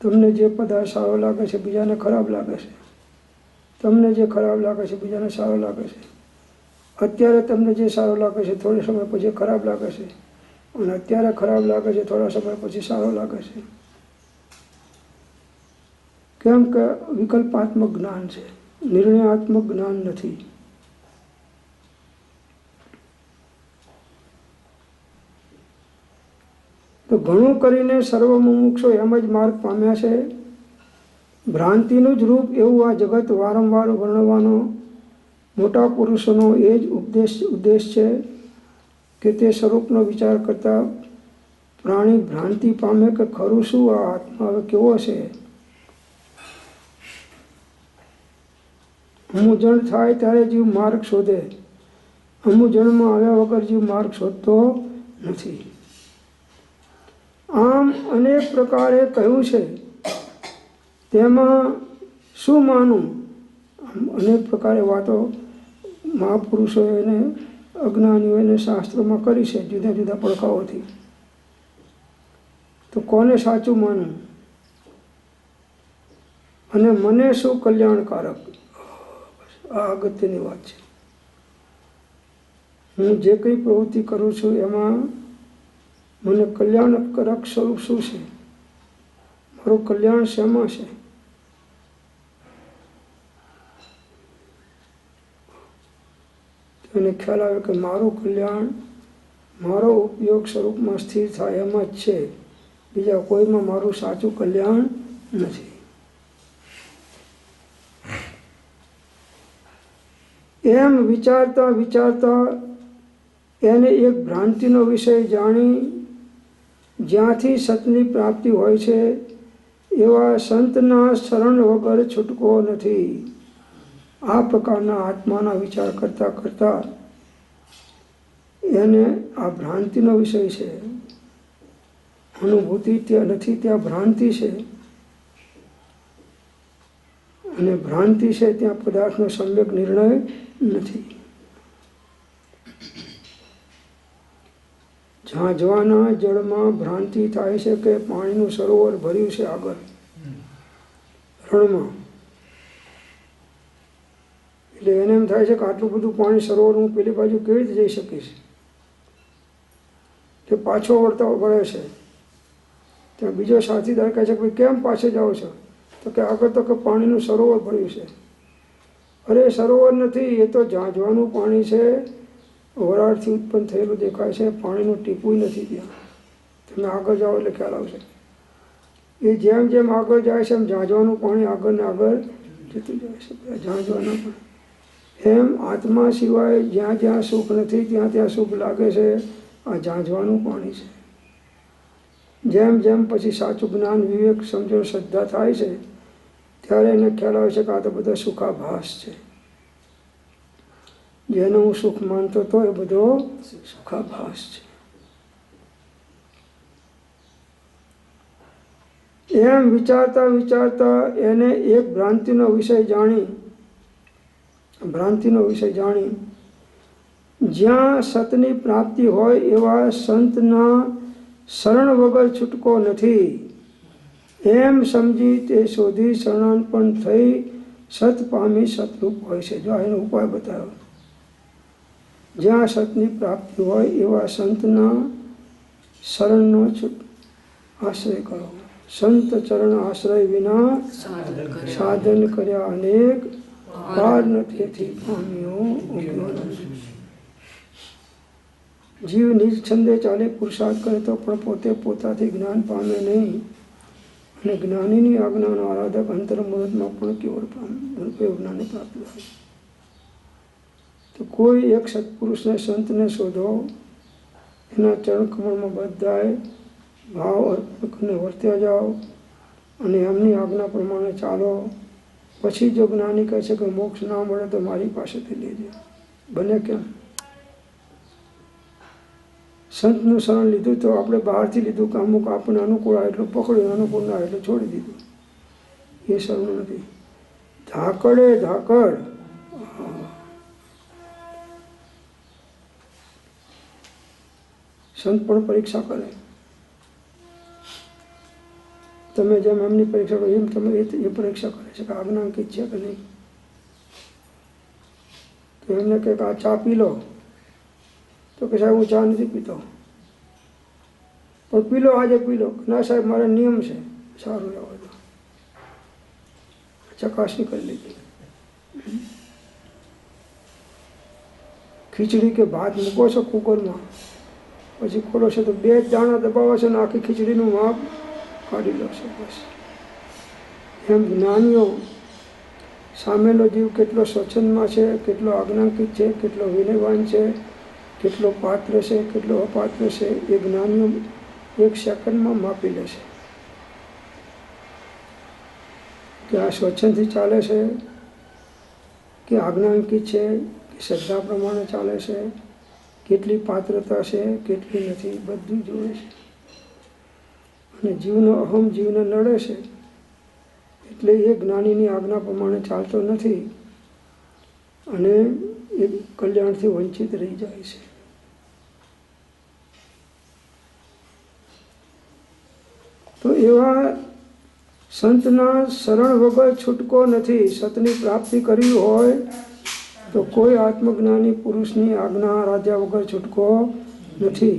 તમને જે પદાર્થ સારો લાગે છે બીજાને ખરાબ લાગે છે, તમને જે ખરાબ લાગે છે બીજાને સારો લાગે છે. અત્યારે તમને જે સારો લાગે છે થોડા સમય પછી ખરાબ લાગે છે, અને અત્યારે ખરાબ લાગે છે થોડા સમય પછી સારો લાગે છે. કેમ કે વિકલ્પાત્મક જ્ઞાન છે, નિર્ણયાત્મક જ્ઞાન નથી. તો ઘણું કરીને સર્વ મુમુક્ષો એમ જ માર્ગ પામ્યા છે. ભ્રાંતિનું જ રૂપ એવું આ જગત વારંવાર વર્ણવાનો મોટા પુરુષોનો એ જ ઉદ્દેશ છે કે તે સ્વરૂપનો વિચાર કરતા પ્રાણી ભ્રાંતિ પામે કે ખરું શું આ આત્મા હવે કેવો છે. અમુજણ થાય ત્યારે જીવ માર્ગ શોધે, અમુજણમાં આવ્યા વગર જીવ માર્ગ શોધતો નથી. આમ અનેક પ્રકારે કહ્યું છે, તેમાં શું માનવું? અનેક પ્રકારે વાતો મહાપુરુષોએ અને અજ્ઞાનીઓને શાસ્ત્રોમાં કરી છે જુદા જુદા પડખાઓથી. તો કોને સાચું માનવું અને મને શું કલ્યાણકારક? આ અગત્યની વાત છે. હું જે કંઈ પ્રવૃત્તિ કરું છું એમાં મને કલ્યાણકારક સ્વરૂપ શું છે? મારું કલ્યાણ શેમાં છે? એને ખ્યાલ આવે કે મારું કલ્યાણ મારો ઉપયોગ સ્વરૂપમાં સ્થિર થાય એમાં જ છે, બીજા કોઈમાં મારું સાચું કલ્યાણ નથી. એમ વિચારતા વિચારતા એને એક ભ્રાંતિનો વિષય જાણી જ્યાંથી સતની પ્રાપ્તિ હોય છે એવા સંતના શરણ વગર છૂટકો નથી. આ પ્રકારના આત્માના વિચાર કરતા કરતા એને આ ભ્રાંતિનો વિષય છે. અનુભૂતિ ત્યાં નથી, ત્યાં ભ્રાંતિ છે, અને ભ્રાંતિ છે ત્યાં પદાર્થનો સમ્યક નિર્ણય નથી. ઝાંઝવાના જળમાં ભ્રાંતિ થાય છે કે પાણીનું સરોવર ભર્યું છે આગળ રણમાં, એટલે એને એમ થાય છે કે આટલું બધું પાણી સરોવર હું પેલી બાજુ કેવી રીતે જઈ શકીશ, તે પાછો વળે છે. ત્યાં બીજો સાથીદાર કહે છે કે ભાઈ કેમ પાછો જાઓ છો? તો કે આગળ તો કે પાણીનું સરોવર ભર્યું છે. અરે સરોવર નથી, એ તો ઝાંઝવાનું પાણી છે, વરાળથી ઉત્પન્ન થયેલું દેખાય છે, પાણીનું ટીપું નથી ત્યાં. તમે આગળ જાઓ એટલે ખ્યાલ આવશે. એ જેમ જેમ આગળ જાય છે એમ ઝાંઝવાનું પાણી આગળ ને આગળ જતું જાય છે. ઝાંઝવાના પણ એમ આત્મા સિવાય જ્યાં જ્યાં સુખ નથી ત્યાં ત્યાં સુખ લાગે છે. આ ઝાંઝવાનું પાણી છે. જેમ જેમ પછી સાચું જ્ઞાન વિવેક સમજણ શ્રદ્ધા થાય છે ત્યારે એને ખ્યાલ આવે છે કે આ તો બધો સુખાભાસ છે. જેનો હું સુખ માનતો હતો એ બધો સુખાભાસ છે. એમ વિચારતા વિચારતા એને એક ભ્રાંતિનો વિષય જાણી જ્યાં સતની પ્રાપ્તિ હોય એવા સંતના શરણ વગર છૂટકો નથી એમ સમજી તે શોધી શરણાર્પણ થઈ સત પામી સતરૂપ હોય છે. જો એનો ઉપાય બતાવ્યો, જ્યાં સતની પ્રાપ્તિ હોય એવા સંતના શરણનો આશ્રય કરો. સંત ચરણ આશ્રય વિના સાધન કર્યા અનેક, પાર નથી પામ્યો ઉગ્યો નથી. જીવ નિજ છંદે ચાલે પુરુષાર્થ કરે તો પણ પોતે પોતાથી જ્ઞાન પામે નહીં, અને જ્ઞાનીની આજ્ઞાનો આરાધક અંતર મુહૂર્તમાં પણ કેવળ જ્ઞાનને પ્રાપ્ત થાય. તો કોઈ એક સત્પુરુષને સંતને શોધો, એના ચરણ કમળમાં બધાય ભાવ અર્પણ કરીને વર્ત્યા જાઓ અને એમની આજ્ઞા પ્રમાણે ચાલો. પછી જો જ્ઞાની કહે છે કે મોક્ષ ના મળે તો મારી પાસેથી લેજે, બને કેમ? સંતનું શરણ લીધું તો આપણે બહારથી લીધું કે અમુક આપણને અનુકૂળ આવે એટલું પકડ્યું, અનુકૂળ ના એટલે છોડી દીધું. એ શરણ નથી. ધાકડે ધાકડ. સંત પણ પરીક્ષા કરે. તમે જેમ એમની પરીક્ષા કરો એમ તમે એ પરીક્ષા કરે છે કે આજ્ઞાંકિત છે કે નહીં. તો એમને કહે કે આ ચા પી લો, તો કે સાહેબ હું ચા નથી પીતો, પણ પી લો, આજે પી લો. ના સાહેબ મારા નિયમ છે. સારું રહેવા દો. ચકાસણી કરી લીધી. ખીચડી કે ભાત મૂકો છો કુકરમાં, પછી ખોલો છો તો 2 દાણા દબાવો છો ને આખી ખીચડીનું માપ કાઢી લો છો. બસ એમ જ્ઞાનીઓ સામેલો જીવ કેટલો સ્વચ્છંદમાં છે, કેટલો આજ્ઞાંકિત છે, કેટલો વિનયવાન છે, કેટલો પાત્ર છે, કેટલો અપાત્ર છે, એ જ્ઞાનીઓ 1 સેકન્ડમાં માપી લે છે કે આ સ્વચ્છંદથી ચાલે છે કે આજ્ઞાંકિત છે કે શ્રદ્ધા પ્રમાણે ચાલે છે, કેટલી પાત્રતા છે, કેટલી નથી, બધું જોવે છે. અને જીવનો અહમ જીવને નડે છે એટલે એ જ્ઞાનીની આજ્ઞા પ્રમાણે ચાલતો નથી અને એ કલ્યાણથી વંચિત રહી જાય છે. તો એવા સંતના શરણ વગર છૂટકો નથી. સતની પ્રાપ્તિ કરવી હોય તો કોઈ આત્મજ્ઞાની પુરુષની આજ્ઞા રાધ્યા વગર છૂટકો નથી.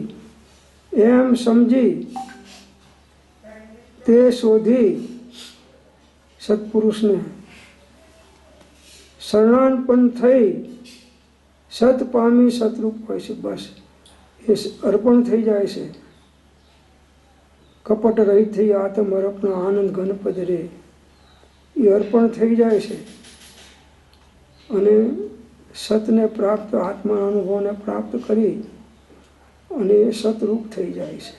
એમ સમજી તે શોધી સત્પુરુષને શરણાર્પણ થઈ સત પામી સતરૂપ હોય છે. બસ એ અર્પણ થઈ જાય છે. કપટ રહિત થઈ આત્મ અર્પણ આનંદ ઘનપદ રે, એ અર્પણ થઈ જાય છે અને સતને પ્રાપ્ત આત્માના અનુભવને પ્રાપ્ત કરી અને એ સતરૂપ થઈ જાય છે.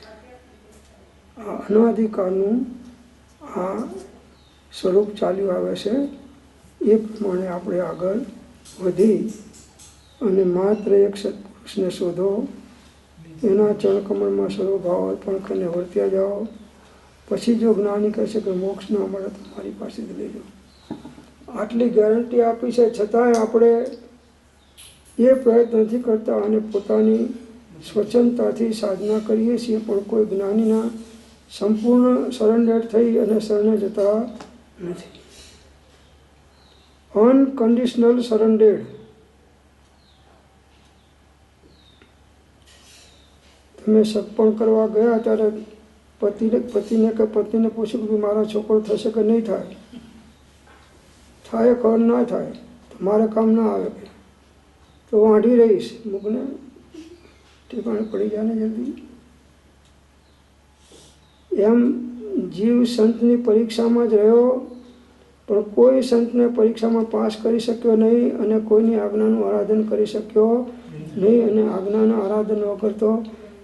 આ અનાદિકાળનું આ સ્વરૂપ ચાલ્યું આવે છે. એ પ્રમાણે આપણે આગળ વધી અને માત્ર એક સત્પુરુષને શોધો, એના ચરણકમળમાં સર્વભાવ અર્પણ કરીને વર્ત્યા જાઓ. પછી જો જ્ઞાની કહેશે કે મોક્ષ ના મળે તો મારી પાસેથી લેજો. આટલી ગેરંટી આપી છે છતાંય આપણે એ પ્રયત્ન નથી કરતા અને પોતાની સ્વચ્છંદતાથી સાધના કરીએ છીએ, પણ કોઈ જ્ઞાનીના સંપૂર્ણ સરેન્ડર થઈ અને શરણે જતા નથી. Unconditional surrender. તમે સગપણ કરવા ગયા ત્યારે પતિને કે પત્નીને પૂછ્યું કે મારો છોકરો થશે કે નહીં થાય, થાય ખબર ના થાય તો મારે કામ ના આવે કે તો વાંઢી રહીશ, મૂકને ઠેકાણે પડી જાય ને જલ્દી. એમ જીવ સંતની પરીક્ષામાં જ રહ્યો, પણ કોઈ સંતને પરીક્ષામાં પાસ કરી શક્યો નહીં અને કોઈની આજ્ઞાનું આરાધન કરી શક્યો નહીં. અને આજ્ઞાના આરાધન વગર તો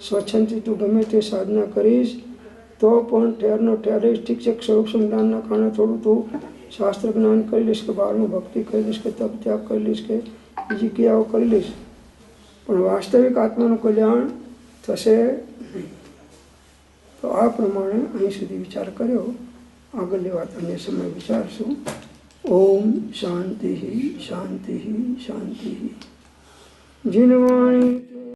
સ્વચ્છંદથી તું ગમે તે સાધના કરીશ તો પણ ઠેરનો ઠેર રહીશ. ઠીક છે, સ્વરૂપ જ્ઞાનના કારણે થોડું તું શાસ્ત્ર જ્ઞાન કરી લઈશ કે બહારનું ભક્તિ કરી લઈશ કે તપ ત્યાગ કરી લઈશ કે બીજી ક્રિયાઓ કરી લઈશ, પણ વાસ્તવિક આત્માનું કલ્યાણ થશે નહીં. તો આ પ્રમાણે અહીં સુધી વિચાર કર્યો. આગળની વાત અન્ય સમય વિચારશું. ઓમ શાંતિ શાંતિ શાંતિ. જીનવાણી